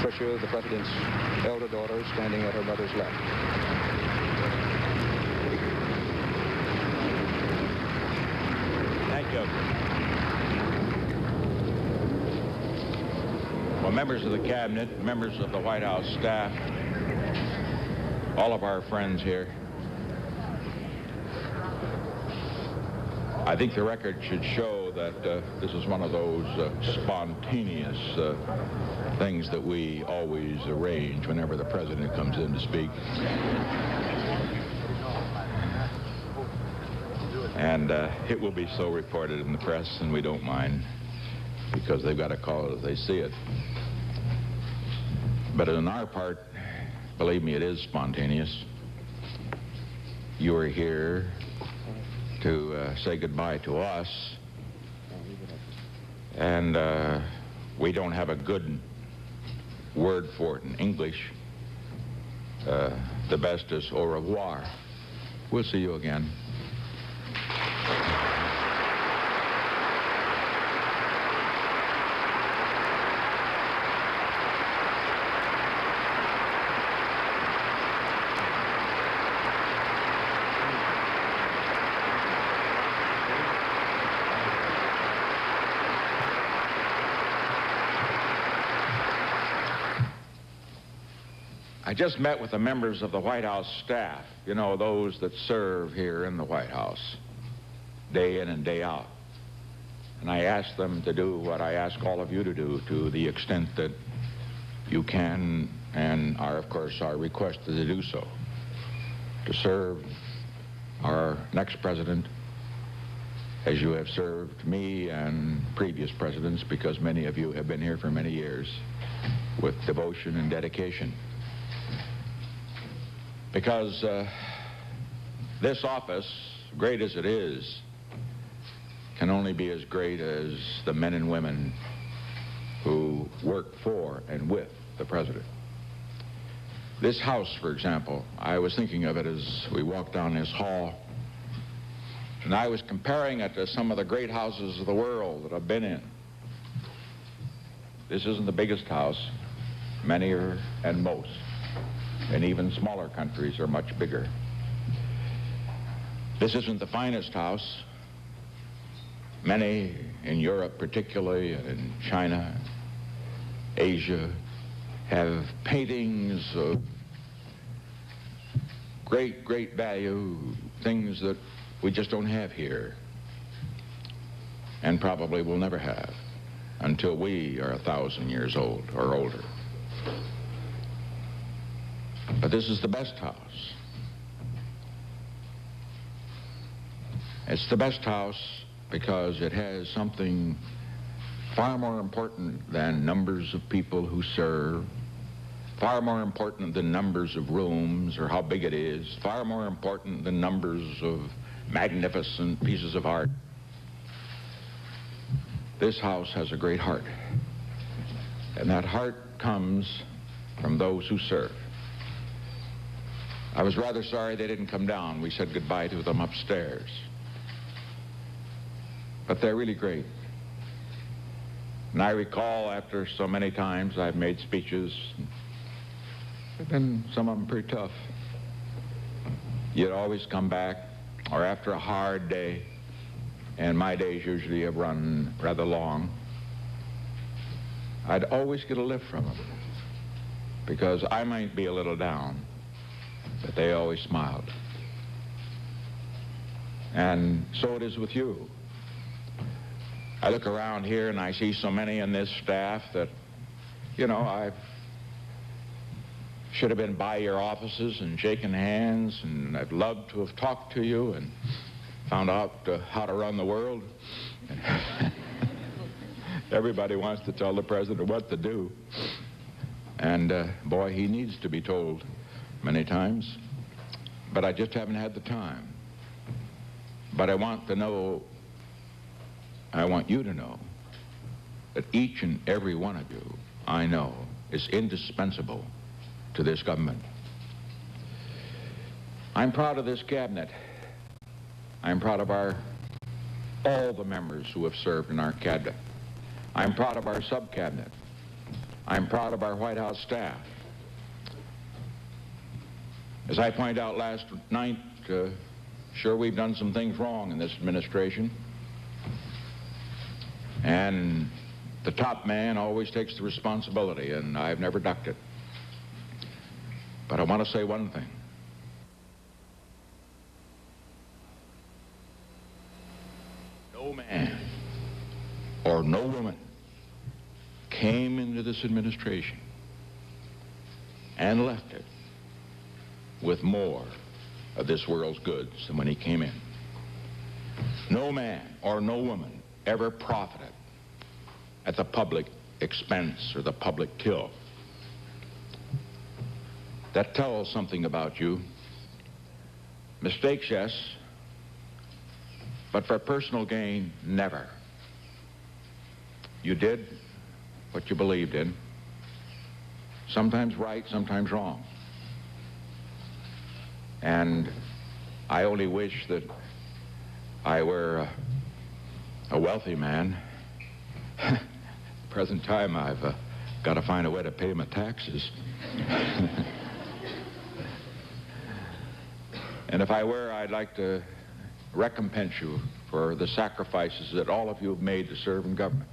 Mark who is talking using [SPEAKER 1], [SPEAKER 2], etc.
[SPEAKER 1] Tricia, the President's elder daughter, standing at her mother's left.
[SPEAKER 2] Thank you. Well, members of the Cabinet, members of the White House staff, all of our friends here, I think the record should show that this is one of those spontaneous things that we always arrange whenever the President comes in to speak. And it will be so reported in the press, and we don't mind, because they've got to call it as they see it. But on our part, believe me, it is spontaneous. You are here to say goodbye to us, and we don't have a good word for it in English. The best is au revoir. We'll see you again. I just met with the members of the White House staff, you know, those that serve here in the White House, day in and day out. And I asked them to do what I ask all of you to do, to the extent that you can and are, of course, are requested to do so, to serve our next president as you have served me and previous presidents, because many of you have been here for many years, with devotion and dedication. Because this office, great as it is, can only be as great as the men and women who work for and with the President. This house, for example, I was thinking of it as we walked down this hall, and I was comparing it to some of the great houses of the world that I've been in. This isn't the biggest house. Many are, and most, and even smaller countries are much bigger. This isn't the finest house. Many in Europe particularly, and in China, Asia, have paintings of great, great value, things that we just don't have here, and probably will never have until we are 1,000 years old or older. But this is the best house. It's the best house because it has something far more important than numbers of people who serve, far more important than numbers of rooms or how big it is, far more important than numbers of magnificent pieces of art. This house has a great heart, and that heart comes from those who serve. I was rather sorry they didn't come down. We said goodbye to them upstairs. But they're really great. And I recall after so many times I've made speeches, but then some of them pretty tough. You'd always come back, or after a hard day, and my days usually have run rather long, I'd always get a lift from them, because I might be a little down, but they always smiled. And so it is with you. I look around here and I see so many in this staff that, you know, I should have been by your offices and shaken hands, and I'd love to have talked to you and found out how to run the world. Everybody wants to tell the President what to do. And boy, he needs to be told many times, but I just haven't had the time. But I want you to know that each and every one of you, I know, is indispensable to this government. I'm proud of this cabinet. I'm proud of all the members who have served in our cabinet. I'm proud of our sub-cabinet. I'm proud of our White House staff. As I pointed out last night, sure, we've done some things wrong in this administration. And the top man always takes the responsibility, and I've never ducked it. But I want to say one thing. No man or no woman came into this administration and left it with more of this world's goods than when he came in. No man or no woman ever profited at the public expense or the public till. That tells something about you. Mistakes, yes, but for personal gain, never. You did what you believed in, sometimes right, sometimes wrong. And I only wish that I were a wealthy man. Present time, I've got to find a way to pay my taxes. And if I were, I'd like to recompense you for the sacrifices that all of you have made to serve in government.